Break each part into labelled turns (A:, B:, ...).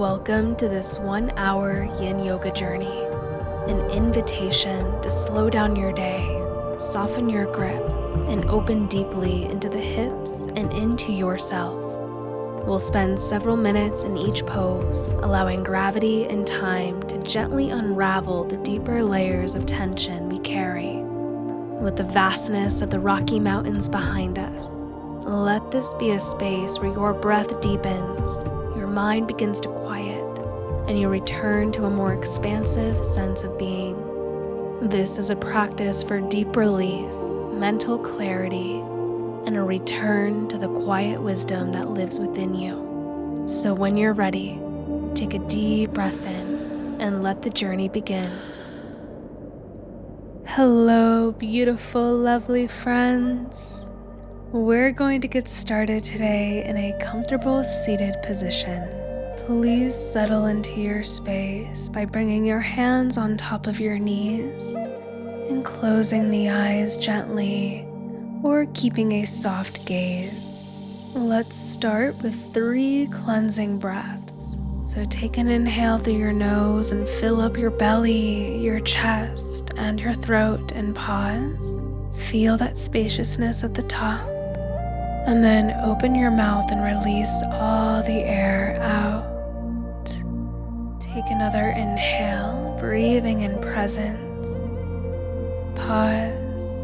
A: Welcome to this 1 hour Yin Yoga journey, an invitation to slow down your day, soften your grip, and open deeply into the hips and into yourself. We'll spend several minutes in each pose, allowing gravity and time to gently unravel the deeper layers of tension we carry. With the vastness of the Rocky Mountains behind us, let this be a space where your breath deepens, your mind begins to quiet, and you return to a more expansive sense of being. This is a practice for deep release, mental clarity, and a return to the quiet wisdom that lives within you. So when you're ready, take a deep breath in and let the journey begin. Hello, beautiful, lovely friends. We're going to get started today in a comfortable seated position. Please settle into your space by bringing your hands on top of your knees and closing the eyes gently or keeping a soft gaze. Let's start with 3 cleansing breaths. So take an inhale through your nose and fill up your belly, your chest, and your throat, and pause. Feel that spaciousness at the top. And then open your mouth and release all the air out. Take another inhale, breathing in presence. Pause.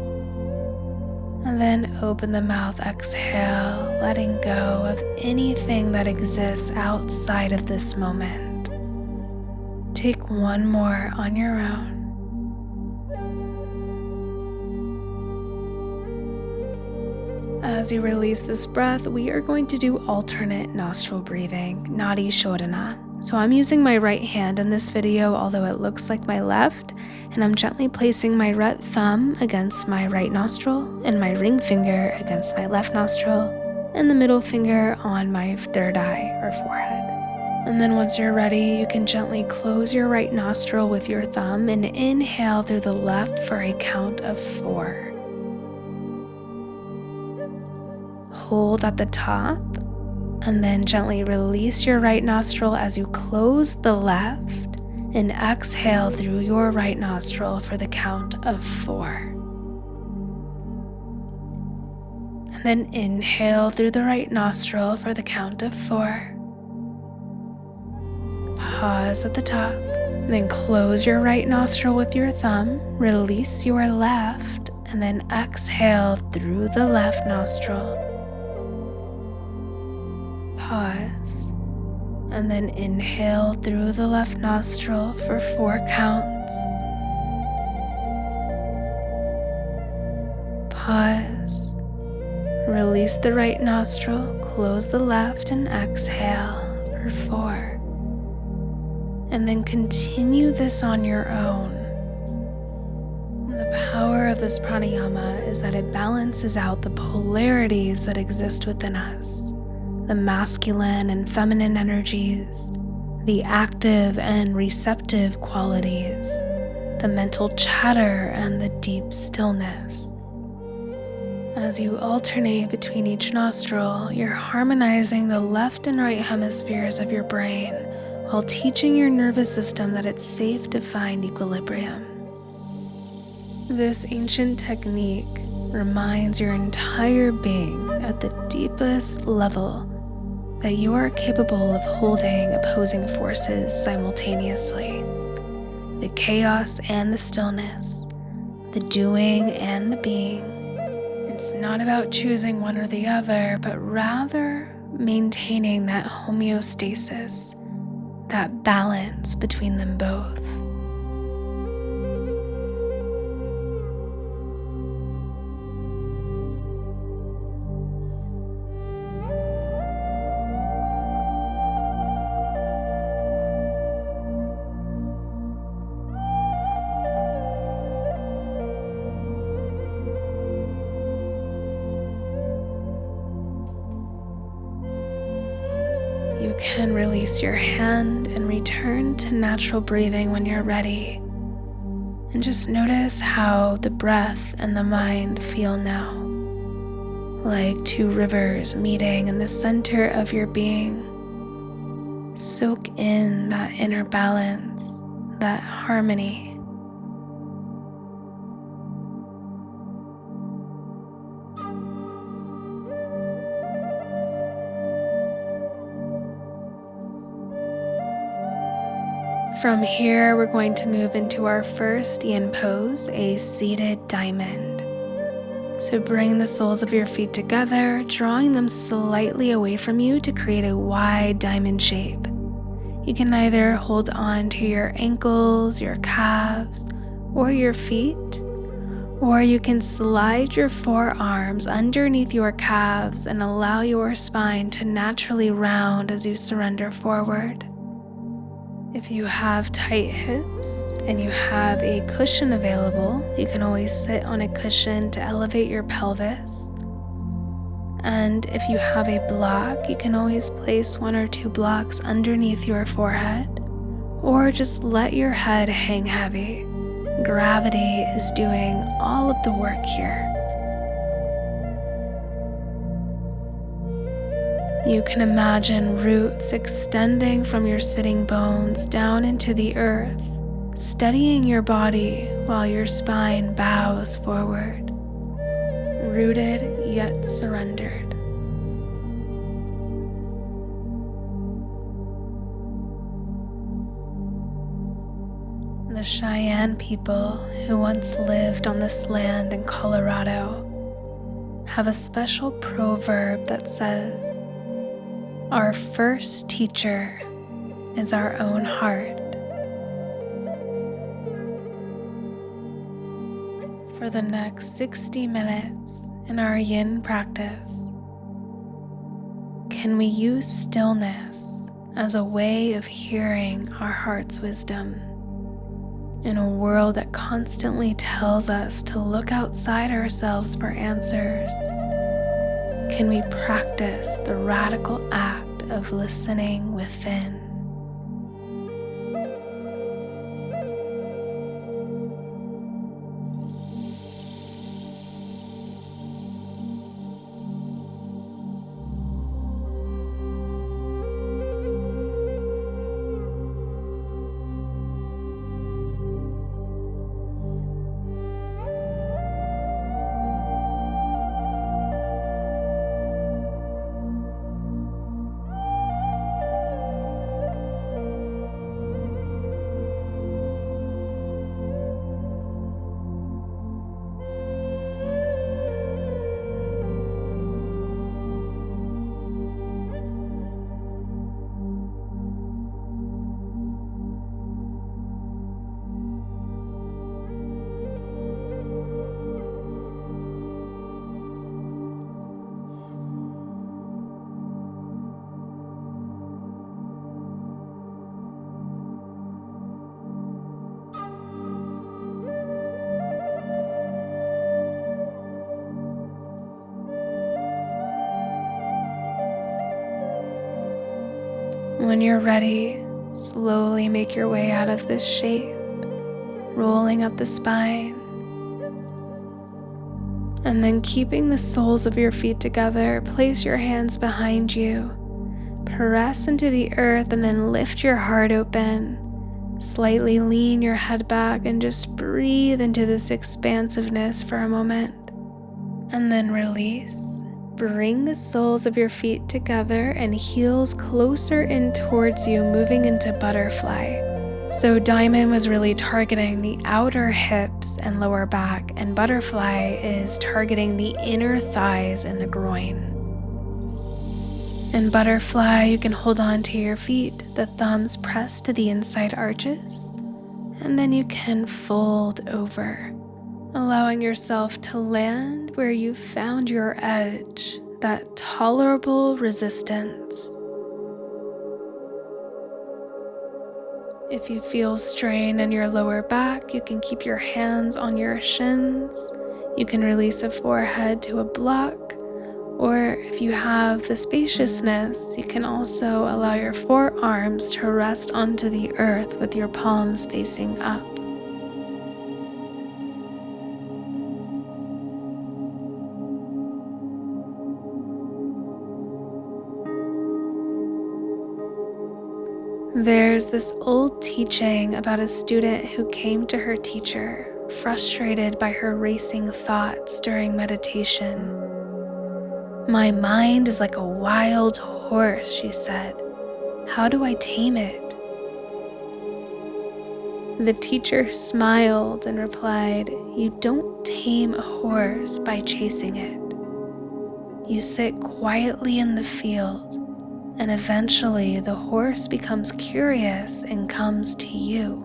A: And then open the mouth, exhale, letting go of anything that exists outside of this moment. Take one more on your own. As you release this breath, we are going to do alternate nostril breathing, Nadi Shodhana. So I'm using my right hand in this video, although it looks like my left, and I'm gently placing my right thumb against my right nostril and my ring finger against my left nostril and the middle finger on my third eye or forehead. And then once you're ready, you can gently close your right nostril with your thumb and inhale through the left for a count of 4. Hold at the top, and then gently release your right nostril as you close the left, and exhale through your right nostril for the count of 4. And then inhale through the right nostril for the count of 4. Pause at the top, and then close your right nostril with your thumb, release your left, and then exhale through the left nostril. Pause, and then inhale through the left nostril for 4 counts. Pause, release the right nostril, close the left, and exhale for 4. And then continue this on your own. And the power of this pranayama is that it balances out the polarities that exist within us. The masculine and feminine energies, the active and receptive qualities, the mental chatter and the deep stillness. As you alternate between each nostril, you're harmonizing the left and right hemispheres of your brain while teaching your nervous system that it's safe to find equilibrium. This ancient technique reminds your entire being at the deepest level that you are capable of holding opposing forces simultaneously. The chaos and the stillness, the doing and the being. It's not about choosing one or the other, but rather maintaining that homeostasis, that balance between them both. You can release your hand and return to natural breathing when you're ready. And just notice how the breath and the mind feel now, like 2 rivers meeting in the center of your being. Soak in that inner balance, that harmony. From here, we're going to move into our first yin pose, a seated diamond. So bring the soles of your feet together, drawing them slightly away from you to create a wide diamond shape. You can either hold on to your ankles, your calves, or your feet, or you can slide your forearms underneath your calves and allow your spine to naturally round as you surrender forward. If you have tight hips and you have a cushion available, you can always sit on a cushion to elevate your pelvis. And if you have a block, you can always place 1 or 2 blocks underneath your forehead, or just let your head hang heavy. Gravity is doing all of the work here. You can imagine roots extending from your sitting bones down into the earth, steadying your body while your spine bows forward, rooted yet surrendered. The Cheyenne people who once lived on this land in Colorado have a special proverb that says, "Our first teacher is our own heart." For the next 60 minutes in our yin practice, can we use stillness as a way of hearing our heart's wisdom? In a world that constantly tells us to look outside ourselves for answers, can we practice the radical act of listening within? When you're ready, slowly make your way out of this shape, rolling up the spine, and then keeping the soles of your feet together, place your hands behind you, press into the earth, and then lift your heart open. Slightly lean your head back and just breathe into this expansiveness for a moment, and then release. Bring the soles of your feet together and heels closer in towards you, moving into butterfly. So diamond was really targeting the outer hips and lower back, and butterfly is targeting the inner thighs and the groin. In butterfly, you can hold on to your feet, the thumbs pressed to the inside arches, and then you can fold over, allowing yourself to land where you found your edge, that tolerable resistance. If you feel strain in your lower back, you can keep your hands on your shins. You can release a forehead to a block, or if you have the spaciousness, you can also allow your forearms to rest onto the earth with your palms facing up. There's this old teaching about a student who came to her teacher, frustrated by her racing thoughts during meditation. "My mind is like a wild horse," she said. "How do I tame it?" The teacher smiled and replied, "You don't tame a horse by chasing it. You sit quietly in the field, and eventually the horse becomes curious and comes to you."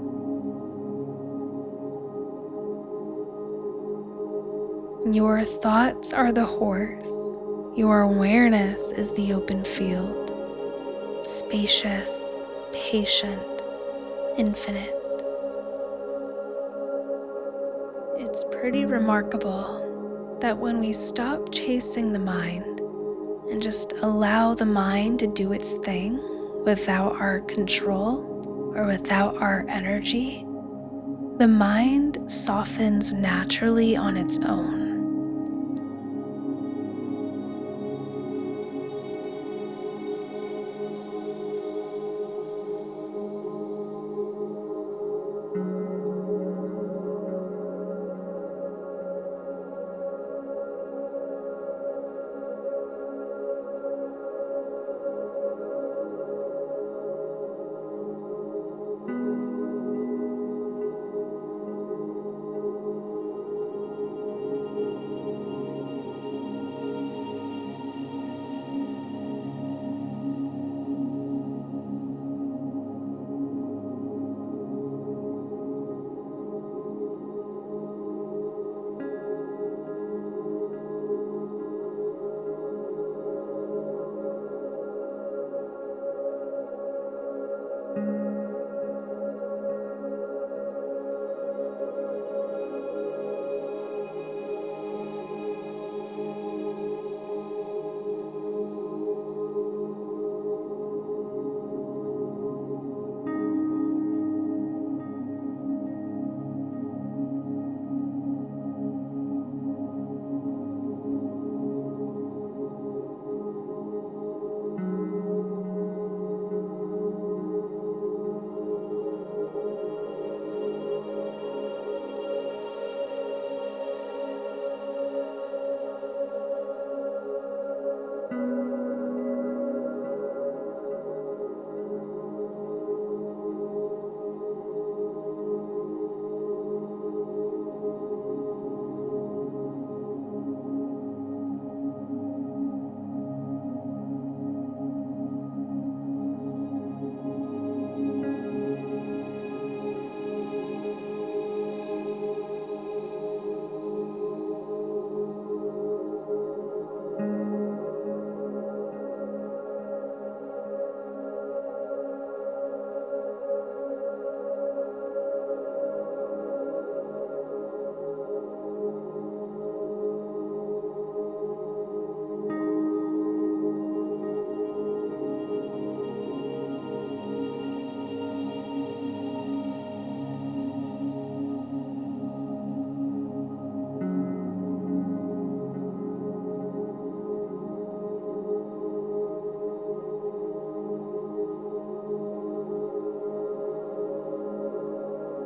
A: Your thoughts are the horse. Your awareness is the open field, spacious, patient, infinite. It's pretty remarkable that when we stop chasing the mind and just allow the mind to do its thing without our control or without our energy, the mind softens naturally on its own.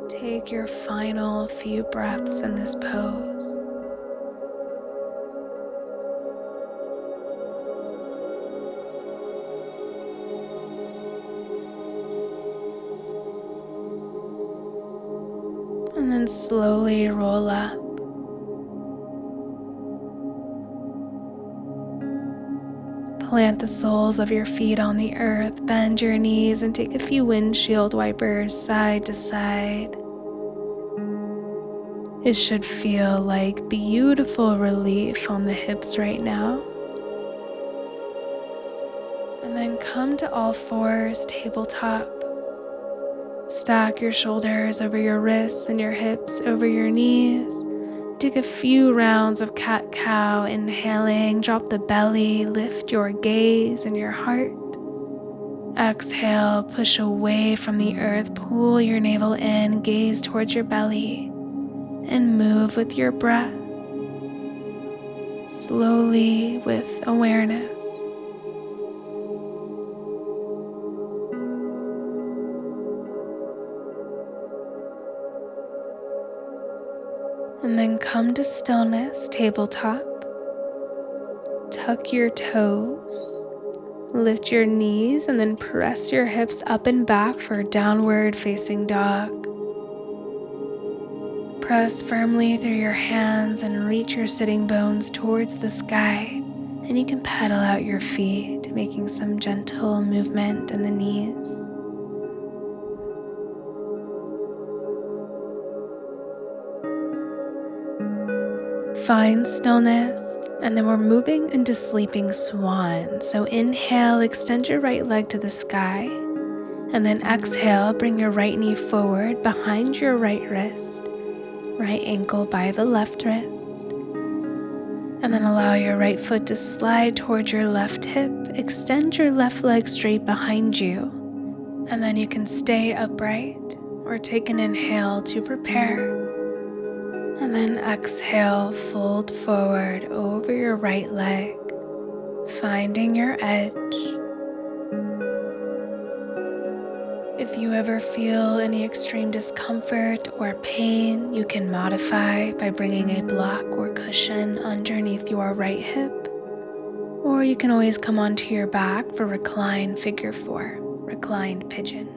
A: Take your final few breaths in this pose. And then slowly roll up. Plant the soles of your feet on the earth, bend your knees, and take a few windshield wipers side to side. It should feel like beautiful relief on the hips right now. And then come to all fours, tabletop. Stack your shoulders over your wrists and your hips over your knees. Take a few rounds of cat-cow, inhaling, drop the belly, lift your gaze and your heart. Exhale, push away from the earth, pull your navel in, gaze towards your belly, and move with your breath, slowly with awareness. come to stillness, tabletop. Tuck your toes. Lift your knees and then press your hips up and back for downward facing dog. Press firmly through your hands and reach your sitting bones towards the sky. And you can pedal out your feet, making some gentle movement in the knees. Find stillness, and then we're moving into sleeping swan. So inhale, extend your right leg to the sky, and then exhale, bring your right knee forward behind your right wrist, right ankle by the left wrist, and then allow your right foot to slide towards your left hip. Extend your left leg straight behind you, and then you can stay upright or take an inhale to prepare. And then exhale, fold forward over your right leg, finding your edge. If you ever feel any extreme discomfort or pain, you can modify by bringing a block or cushion underneath your right hip, or you can always come onto your back for reclined figure four, reclined pigeon.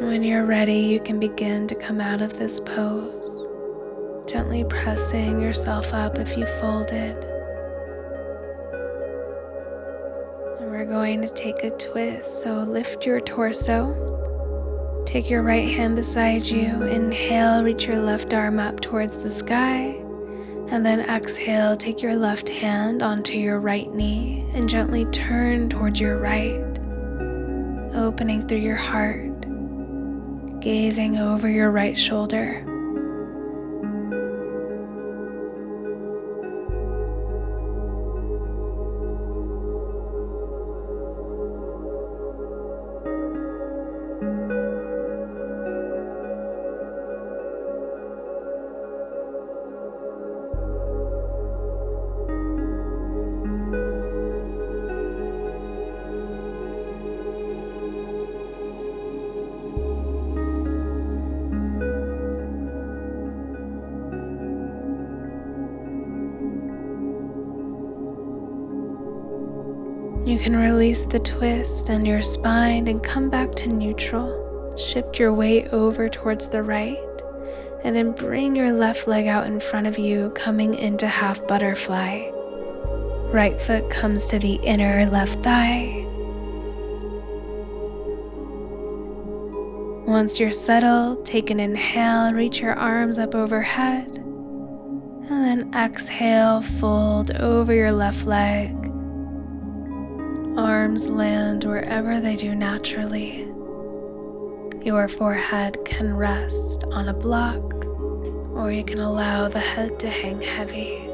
A: When you're ready, you can begin to come out of this pose, gently pressing yourself up if you folded. And we're going to take a twist, so lift your torso. Take your right hand beside you. Inhale, reach your left arm up towards the sky. And then exhale, take your left hand onto your right knee and gently turn towards your right, opening through your heart, gazing over your right shoulder. You can release the twist and your spine and come back to neutral. Shift your weight over towards the right and then bring your left leg out in front of you, coming into half butterfly. Right foot comes to the inner left thigh. Once you're settled, take an inhale and reach your arms up overhead. And then exhale, fold over your left leg. Arms land wherever they do naturally. Your forehead can rest on a block, or you can allow the head to hang heavy.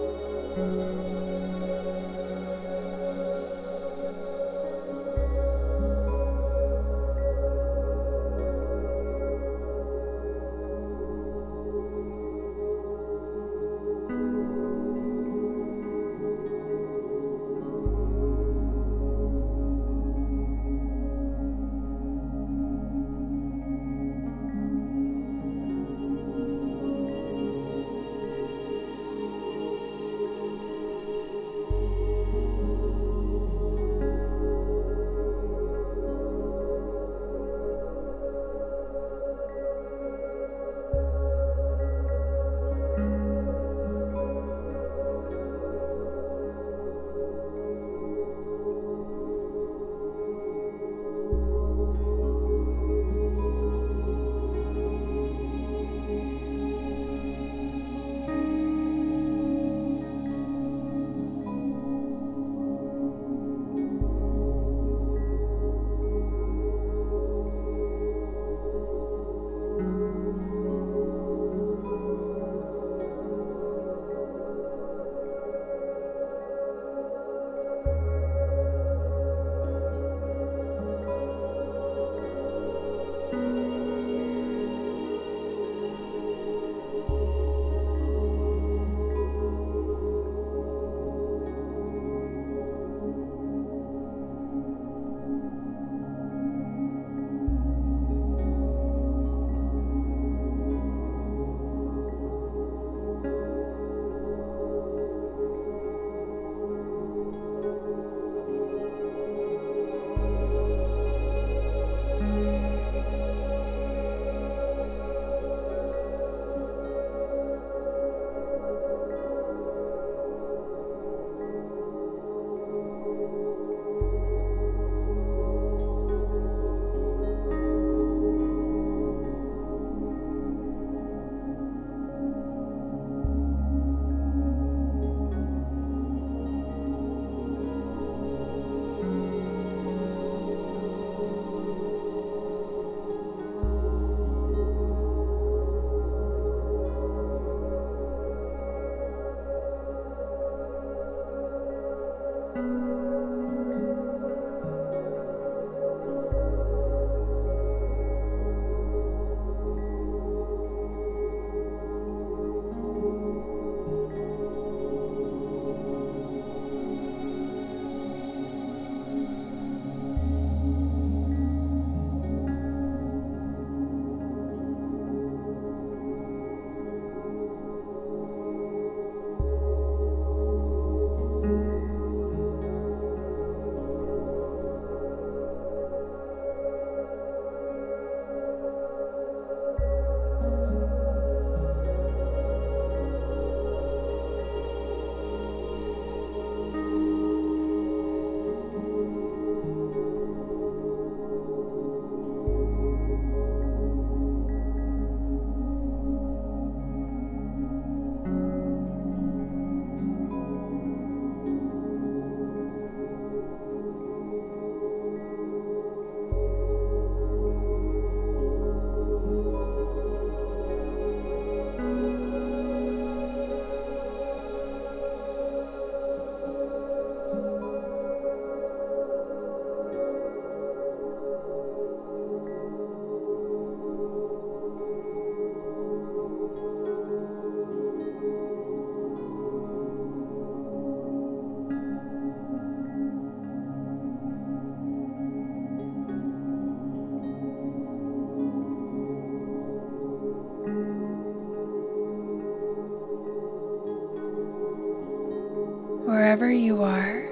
A: wherever you are.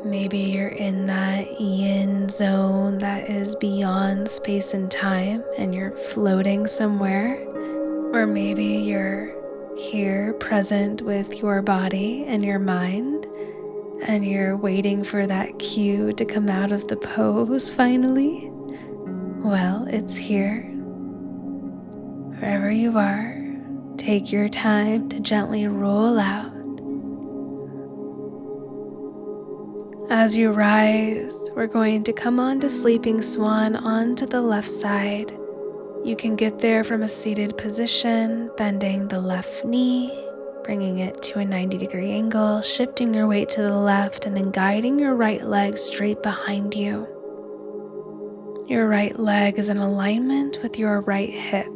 A: Maybe you're in that yin zone that is beyond space and time and you're floating somewhere. Or maybe you're here present with your body and your mind and you're waiting for that cue to come out of the pose finally. Well, it's here. Wherever you are, take your time to gently roll out. As you rise, we're going to come onto Sleeping Swan onto the left side. You can get there from a seated position, bending the left knee, bringing it to a 90-degree angle, shifting your weight to the left, and then guiding your right leg straight behind you. Your right leg is in alignment with your right hip.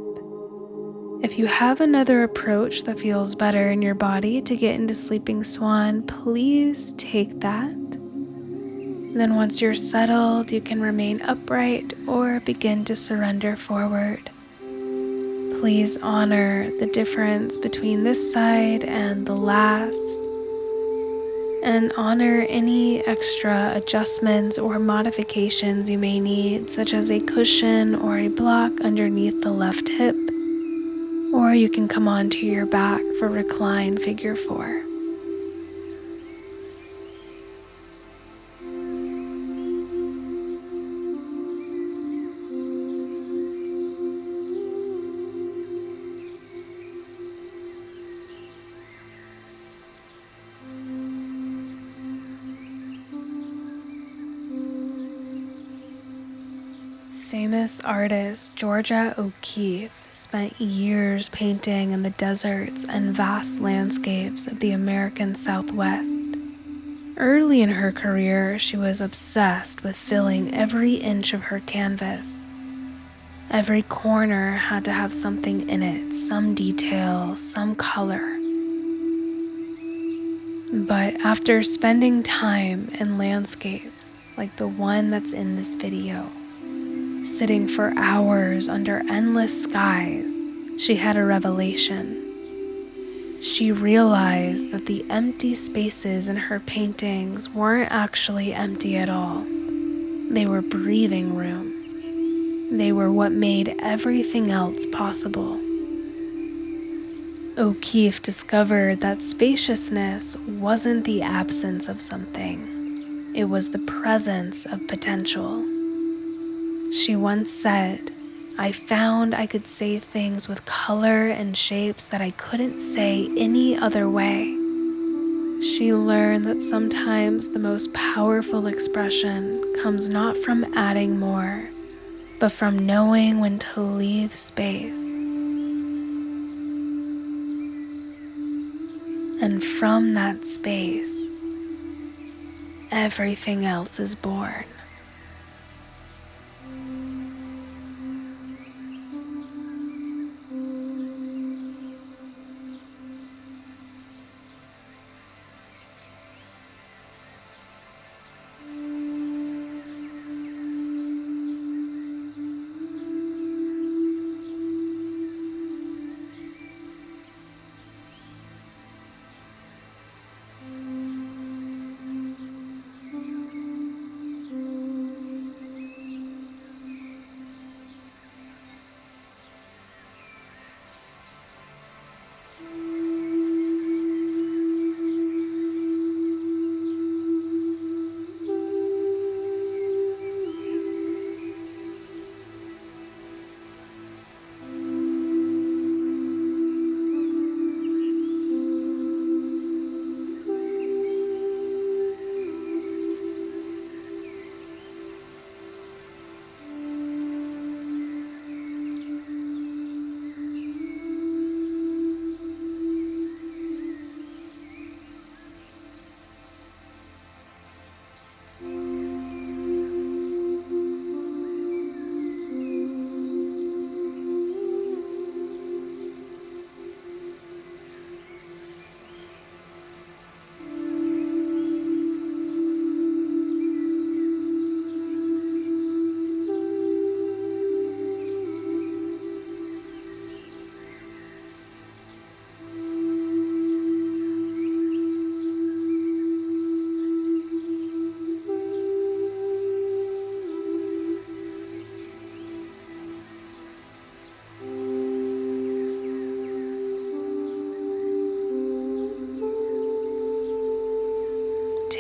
A: If you have another approach that feels better in your body to get into Sleeping Swan, please take that. Then once you're settled, you can remain upright or begin to surrender forward. Please honor the difference between this side and the last, and honor any extra adjustments or modifications you may need, such as a cushion or a block underneath the left hip, or you can come onto your back for recline figure 4. Famous artist Georgia O'Keeffe spent years painting in the deserts and vast landscapes of the American Southwest. Early in her career, she was obsessed with filling every inch of her canvas. Every corner had to have something in it, some detail, some color. But after spending time in landscapes like the one that's in this video, sitting for hours under endless skies, she had a revelation. She realized that the empty spaces in her paintings weren't actually empty at all. They were breathing room. They were what made everything else possible. O'Keeffe discovered that spaciousness wasn't the absence of something. It was the presence of potential. She once said, "I found I could say things with color and shapes that I couldn't say any other way." She learned that sometimes the most powerful expression comes not from adding more, but from knowing when to leave space. And from that space, everything else is born.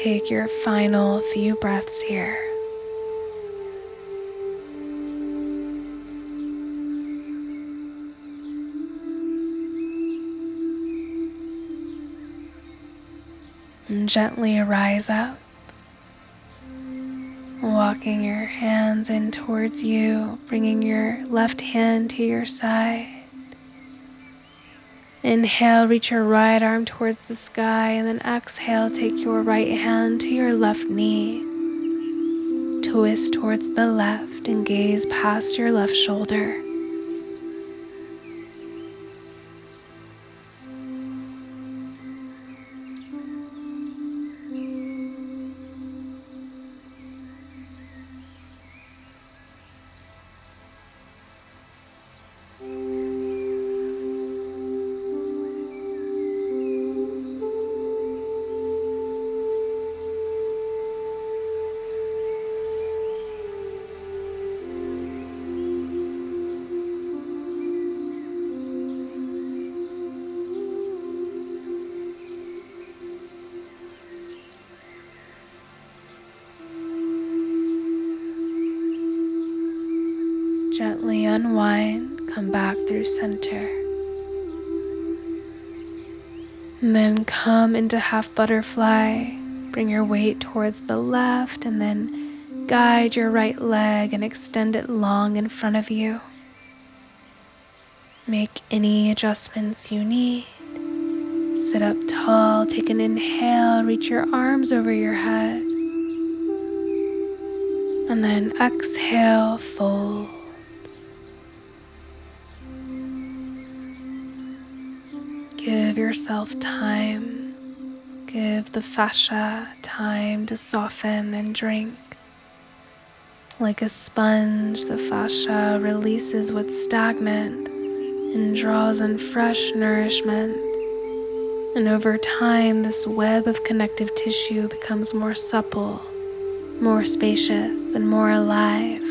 A: take your final few breaths here. And gently rise up, walking your hands in towards you, bringing your left hand to your side. Inhale, reach your right arm towards the sky, and then exhale, take your right hand to your left knee. Twist towards the left and gaze past your left shoulder. Gently unwind, come back through center. And then come into half butterfly. Bring your weight towards the left and then guide your right leg and extend it long in front of you. Make any adjustments you need. Sit up tall, take an inhale, reach your arms over your head. And then exhale, fold. Give yourself time. Give the fascia time to soften and drink. Like a sponge, the fascia releases what's stagnant and draws in fresh nourishment. And over time, this web of connective tissue becomes more supple, more spacious, and more alive.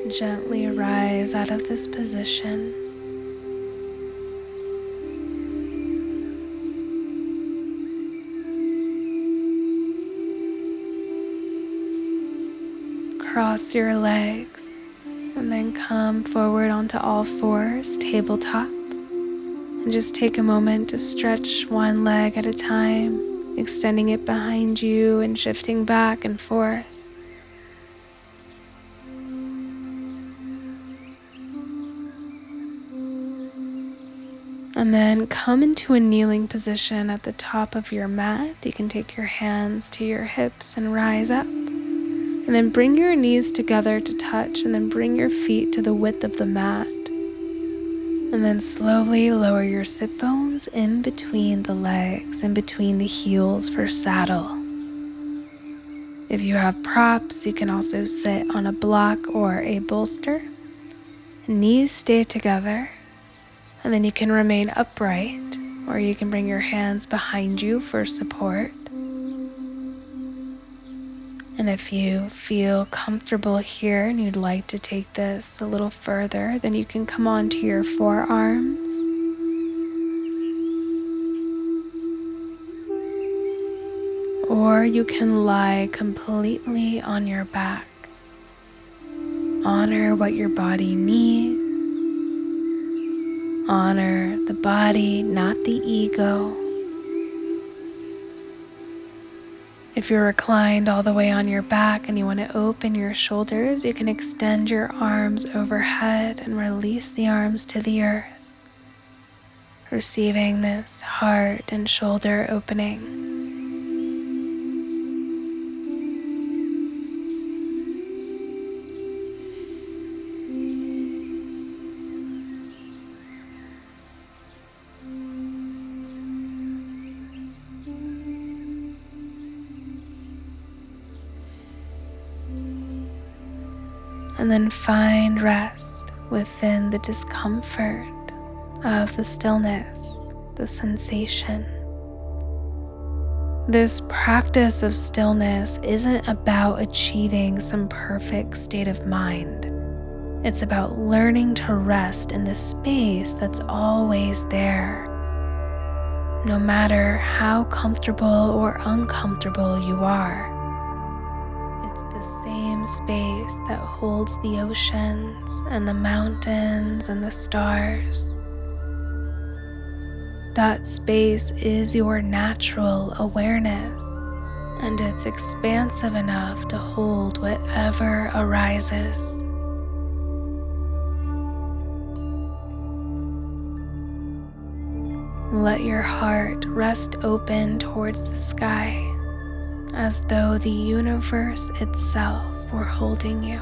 A: Gently rise out of this position. Cross your legs and then come forward onto all fours, tabletop. And just take a moment to stretch one leg at a time, extending it behind you and shifting back and forth. And then come into a kneeling position at the top of your mat. You can take your hands to your hips and rise up. And then bring your knees together to touch, and then bring your feet to the width of the mat. And then slowly lower your sit bones in between the legs, in between the heels for saddle. If you have props, you can also sit on a block or a bolster. Knees stay together. And then you can remain upright, or you can bring your hands behind you for support. And if you feel comfortable here and you'd like to take this a little further, then you can come onto your forearms. Or you can lie completely on your back. Honor what your body needs. Honor the body, not the ego. If you're reclined all the way on your back and you want to open your shoulders, you can extend your arms overhead and release the arms to the earth, receiving this heart and shoulder opening. And then find rest within the discomfort of the stillness, the sensation. This practice of stillness isn't about achieving some perfect state of mind. It's about learning to rest in the space that's always there, no matter how comfortable or uncomfortable you are. The same space that holds the oceans and the mountains and the stars. That space is your natural awareness, and it's expansive enough to hold whatever arises. Let your heart rest open towards the sky, as though the universe itself were holding you.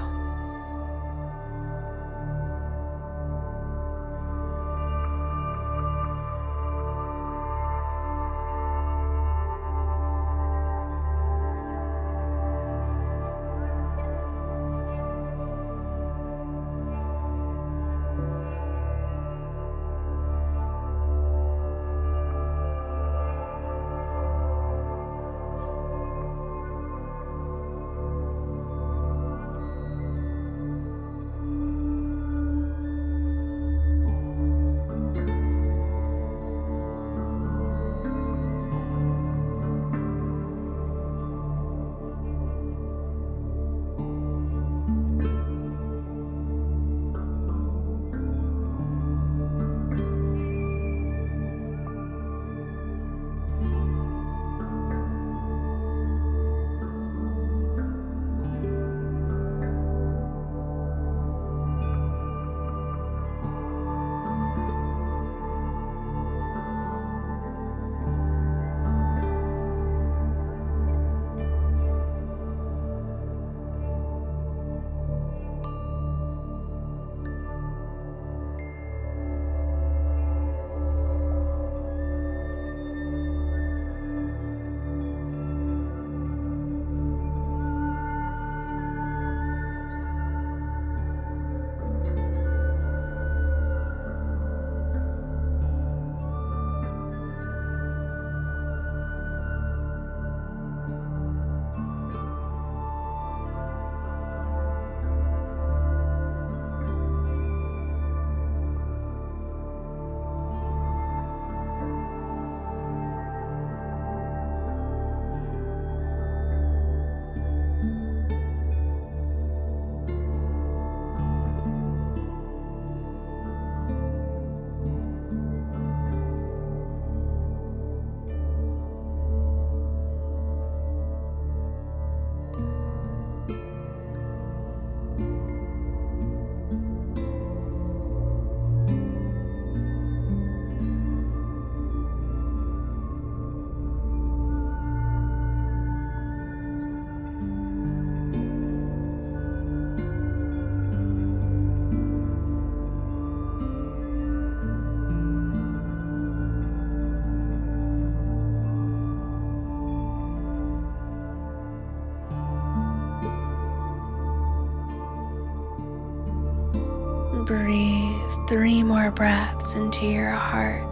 A: Breathe 3 more breaths into your heart.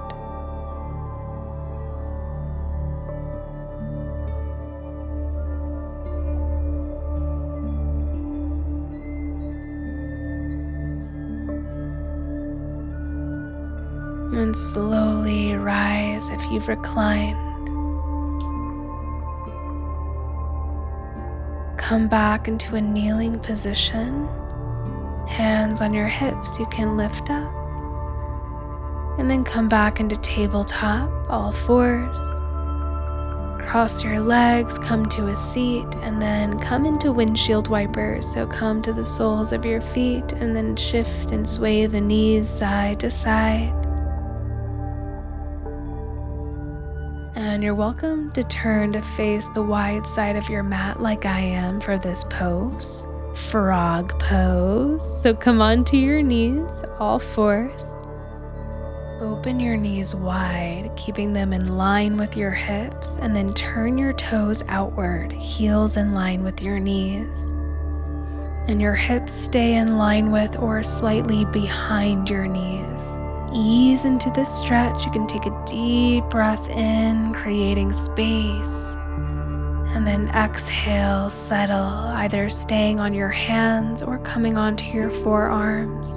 A: And slowly rise if you've reclined. Come back into a kneeling position. Hands on your hips, you can lift up. And then come back into tabletop, all fours. Cross your legs, come to a seat, and then come into windshield wipers. So come to the soles of your feet and then shift and sway the knees side to side. And you're welcome to turn to face the wide side of your mat like I am for this pose, frog pose. So come onto your knees, all fours. Open your knees wide, keeping them in line with your hips, and then turn your toes outward, heels in line with your knees. And your hips stay in line with or slightly behind your knees. Ease into this stretch. You can take a deep breath in, creating space. And then exhale, settle, either staying on your hands or coming onto your forearms.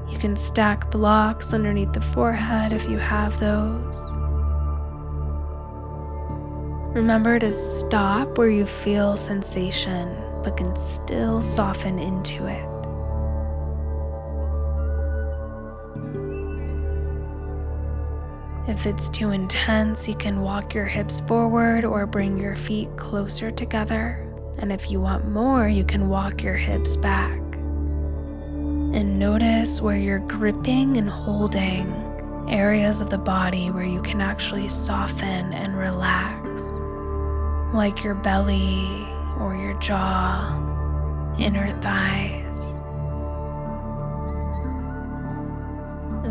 A: You can stack blocks underneath the forehead if you have those. Remember to stop where you feel sensation, but can still soften into it. If it's too intense, you can walk your hips forward or bring your feet closer together. And if you want more, you can walk your hips back. And notice where you're gripping and holding areas of the body where you can actually soften and relax, like your belly or your jaw, inner thighs.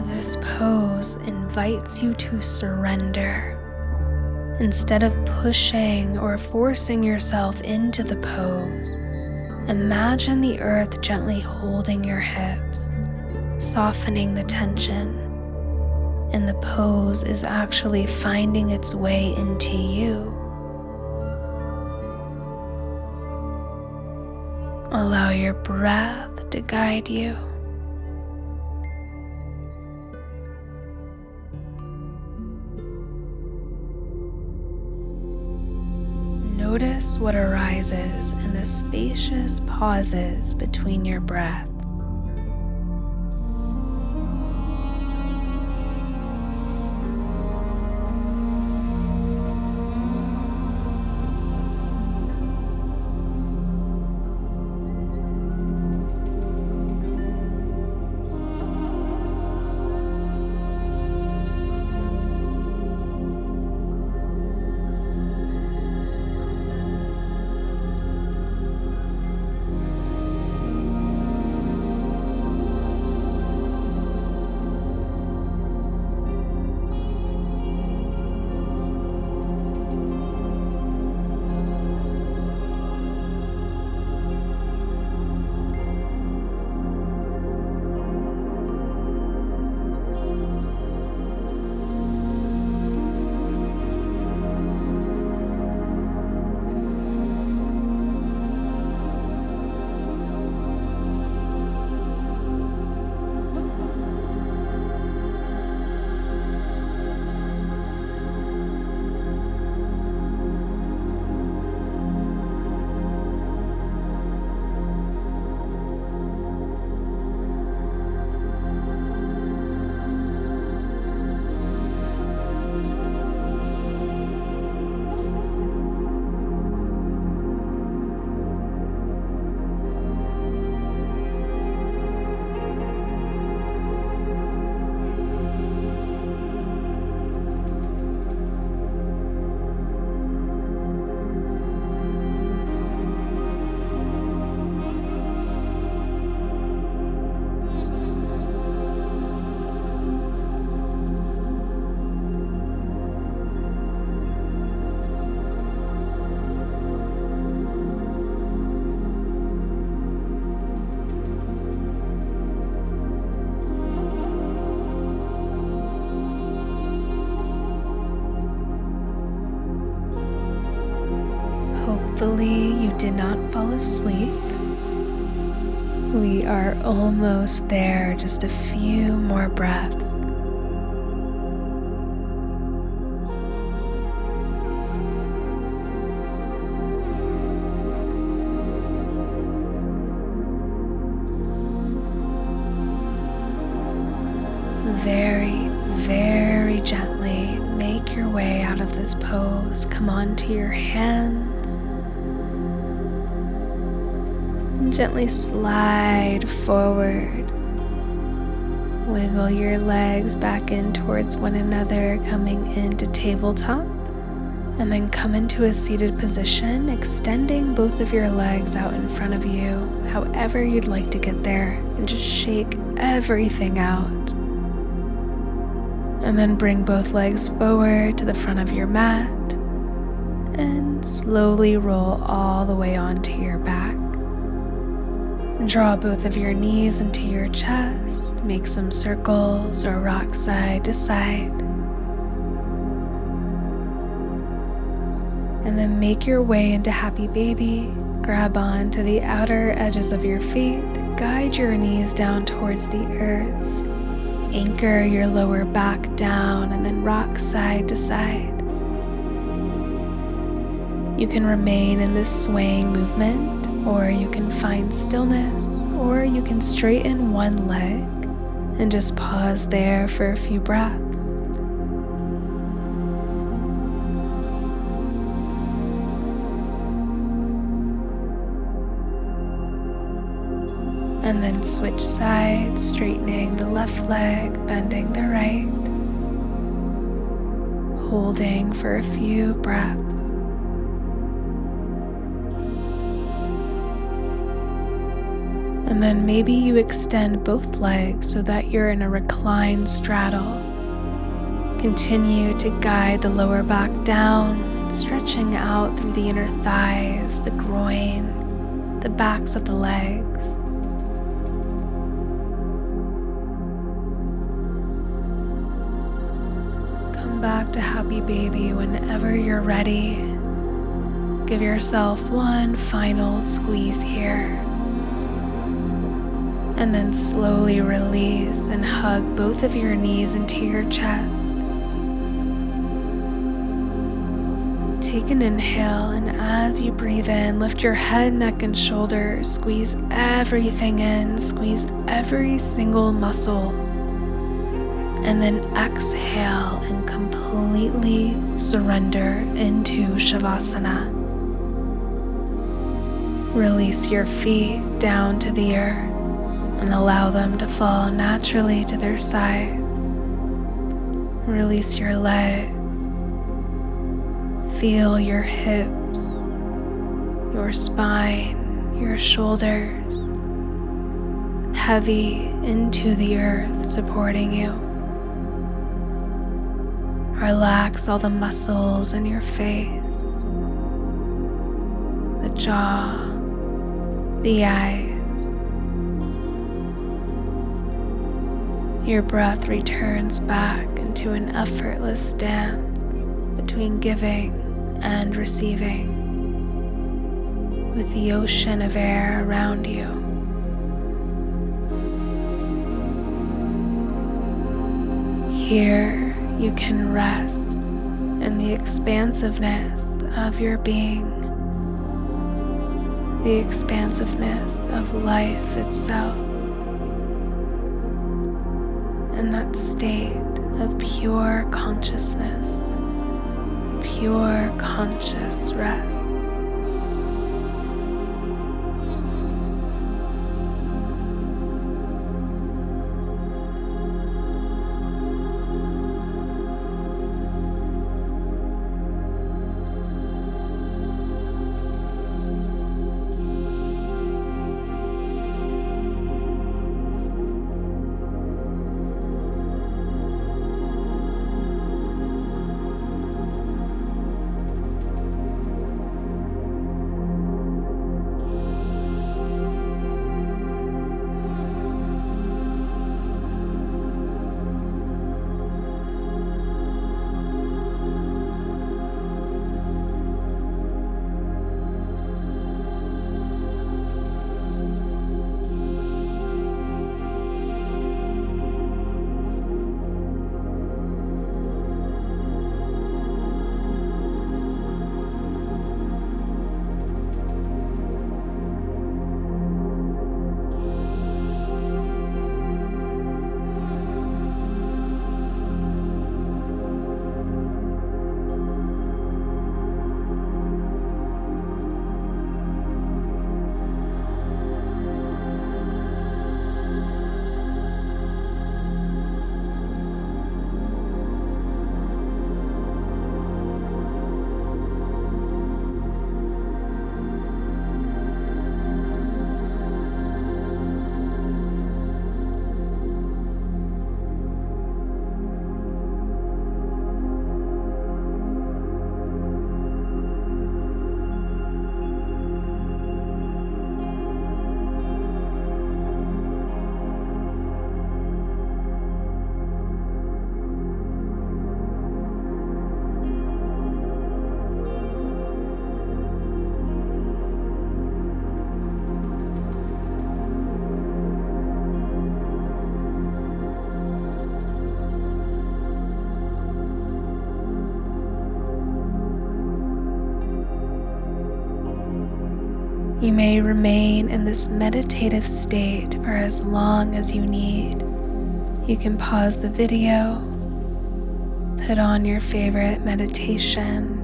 A: This pose invites you to surrender. Instead of pushing or forcing yourself into the pose, imagine the earth gently holding your hips, softening the tension, and the pose is actually finding its way into you. Allow your breath to guide you. Notice what arises in the spacious pauses between your breaths. Hopefully you did not fall asleep. We are almost there, just a few more breaths. Very, very gently make your way out of this pose. Come onto your hands. And gently slide forward. Wiggle your legs back in towards one another, coming into tabletop. And then come into a seated position, extending both of your legs out in front of you, however you'd like to get there, and just shake everything out. And then bring both legs forward to the front of your mat and slowly roll all the way onto your back. Draw both of your knees into your chest, make some circles or rock side to side. And then make your way into Happy Baby. Grab on to the outer edges of your feet, guide your knees down towards the earth. Anchor your lower back down and then rock side to side. You can remain in this swaying movement, or you can find stillness, or you can straighten one leg and just pause there for a few breaths. And then switch sides, straightening the left leg, bending the right, holding for a few breaths. And then maybe you extend both legs so that you're in a reclined straddle. Continue to guide the lower back down, stretching out through the inner thighs, the groin, the backs of the legs. Back to Happy Baby whenever you're ready. Give yourself one final squeeze here. And then slowly release and hug both of your knees into your chest. Take an inhale, and as you breathe in, lift your head, neck, and shoulders. Squeeze everything in, squeeze every single muscle. And then exhale and completely surrender into Savasana. Release your feet down to the earth and allow them to fall naturally to their sides. Release your legs. Feel your hips, your spine, your shoulders, heavy into the earth, supporting you. Relax all the muscles in your face, the jaw, the eyes. Your breath returns back into an effortless dance between giving and receiving, with the ocean of air around you. Here, you can rest in the expansiveness of your being, the expansiveness of life itself, in that state of pure consciousness, pure conscious rest. You may remain in this meditative state for as long as you need. You can pause the video, put on your favorite meditation,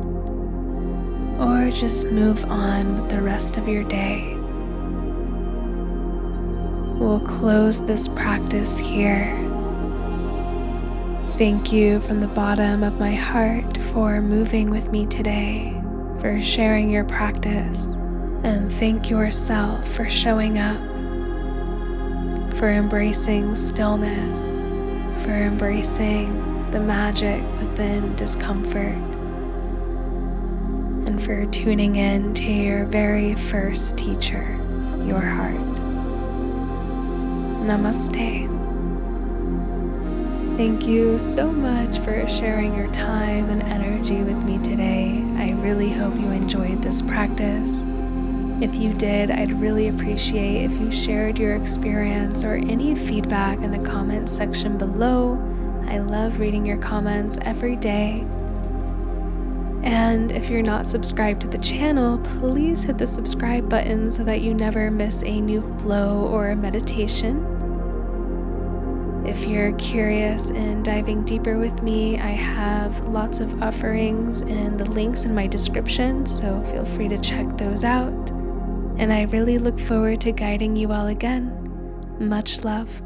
A: or just move on with the rest of your day. We'll close this practice here. Thank you from the bottom of my heart for moving with me today, for sharing your practice, and thank yourself for showing up, for embracing stillness, for embracing the magic within discomfort, and for tuning in to your very first teacher, your heart. Namaste. Thank you so much for sharing your time and energy with me today. I really hope you enjoyed this practice. If you did, I'd really appreciate if you shared your experience or any feedback in the comments section below. I love reading your comments every day. And if you're not subscribed to the channel, please hit the subscribe button so that you never miss a new flow or a meditation. If you're curious in diving deeper with me, I have lots of offerings and the links in my description, so feel free to check those out. And I really look forward to guiding you all again. Much love.